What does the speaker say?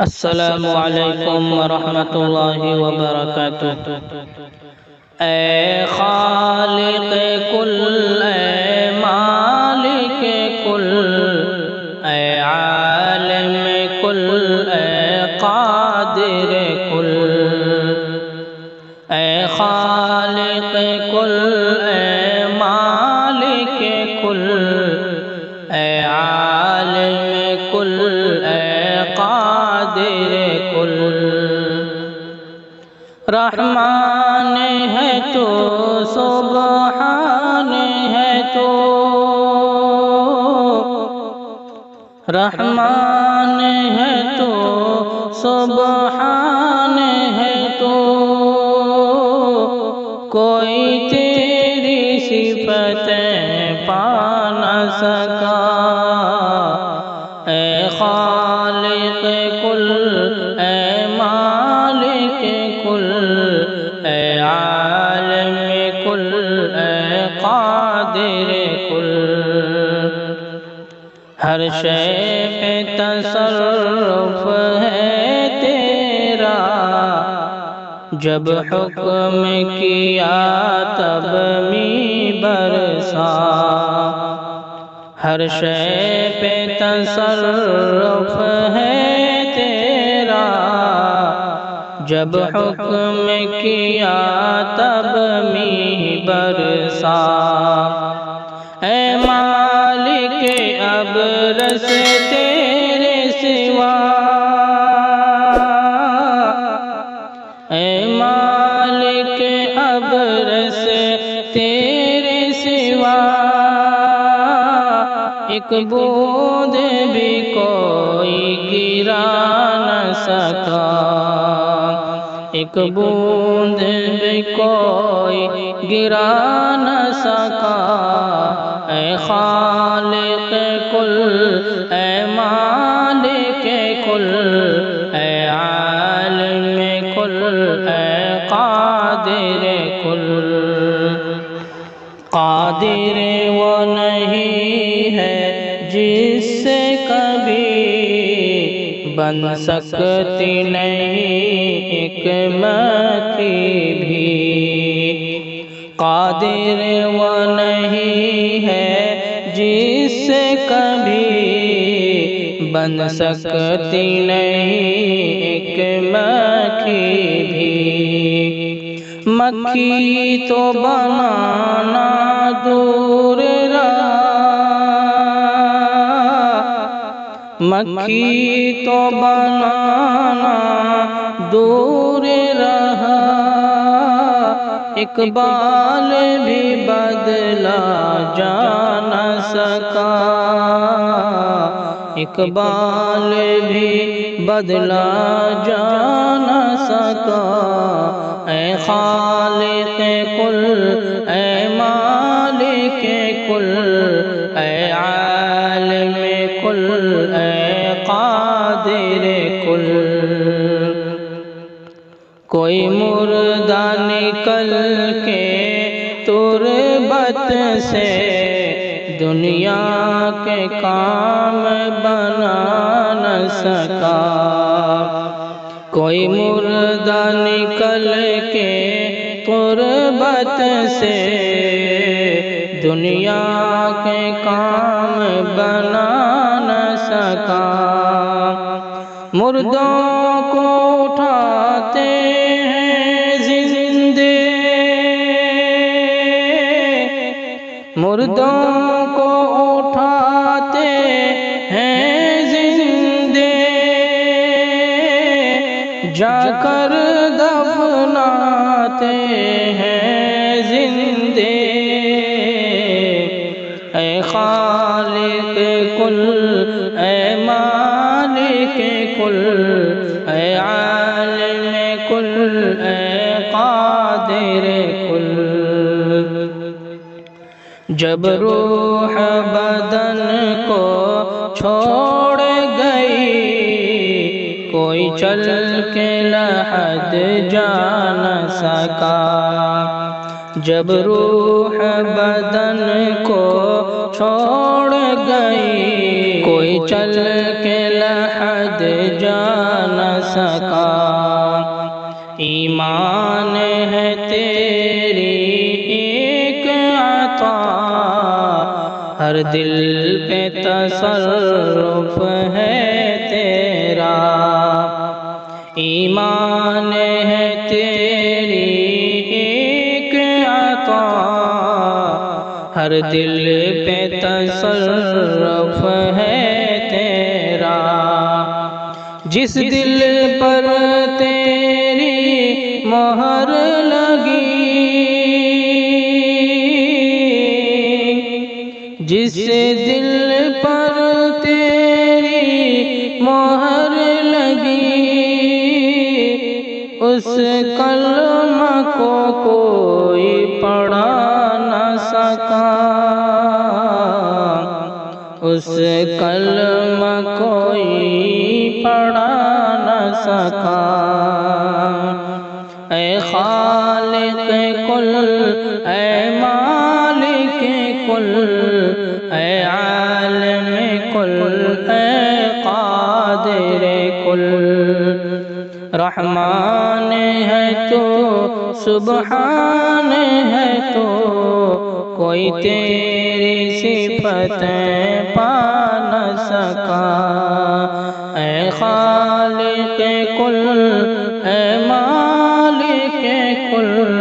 السلام علیکم ورحمۃ اللہ وبرکاتہ۔ اے خالق کل، اے مالک کل، اے عالم کل، اے قادر کل، اے خالق کل، اے مالک کل، اے عالم کل، اے قادر کل۔ رحمان ہے تو، سبحان ہے تو، رحمان ہے تو، سبحان ہے تو، کوئی تیری صفتیں پا نہ سکا۔ اے خالق کل، اے مالک کل، اے عالم کل، اے قادر کل۔ ہر شے پہ تصرف ہے تیرا، جب حکم کیا تب می برسا۔ ہر شے پہ تصرف ہے تیرا، جب حکم کیا تب می برسا۔ اے مالک ابر سے تیرے سوا، اے مالک ابر سے تیرے سوا، ایک بوند بھی کوئی گرا نہ سکا۔ ایک بوند بھی کوئی گرا نہ سکا۔ اے خالق کل، اے مالک کل، اے عالم کل، اے قادر کل۔ قادر وہ نہیں ہے جس سے کبھی بن سکتی نہیں ایک مکھی بھی۔ قادر وہ نہیں ہے جس سے کبھی بن سکتی نہیں ایک مکھی بھی۔ مکھی تو بنانا دور رہا، مکھی تو بنانا دور رہا، اقبال بھی بدلا جا نہ سکا۔ اقبال بھی بدلا جا نہ سکا۔ اے خالق کل، اے مالک کل، اے عالم کل، اے قادر کل۔ کوئی مردہ نکل کے تربت سے دنیا کے کام بنا نہ سکا۔ کوئی مردہ نکل کے تربت سے دنیا کے کام بنا نہ سکا۔ مردوں کو اٹھاتے ہیں زندے، مردوں کو اٹھاتے ہیں زندے، جا کر دفناتے ہیں زندے۔ اے خالق کل، اے مالک کل، اے عالم کل، اے قادر کل۔ جب روح بدن کو چھوڑ گئی، کوئی چل کے لحد جا نہ سکا۔ جب روح بدن کو چھوڑ گئی، کوئی چل کے لحد جا سکا۔ ایمان ہے تیری ایک عطا، ہر دل پہ تصرف ہے تیرا۔ ایمان ہے تیری ایک عطا، ہر دل پہ تصرف ہے تیرا۔ جس دل پر تیری مہر لگی، جس دل پر تیری مہر لگی، اس کلمہ کو کوئی پڑھا نہ سکا، اس کلمہ کوئی پڑھا نہ سکا۔ اے خالق کل، اے مالک کل، اے عالم کل، اے قادر کل، رحمان ہے تو سبحان ہے تو، کوئی تیری صفتیں پا نہ سکا۔ اے خالق کل، اے مالک کل،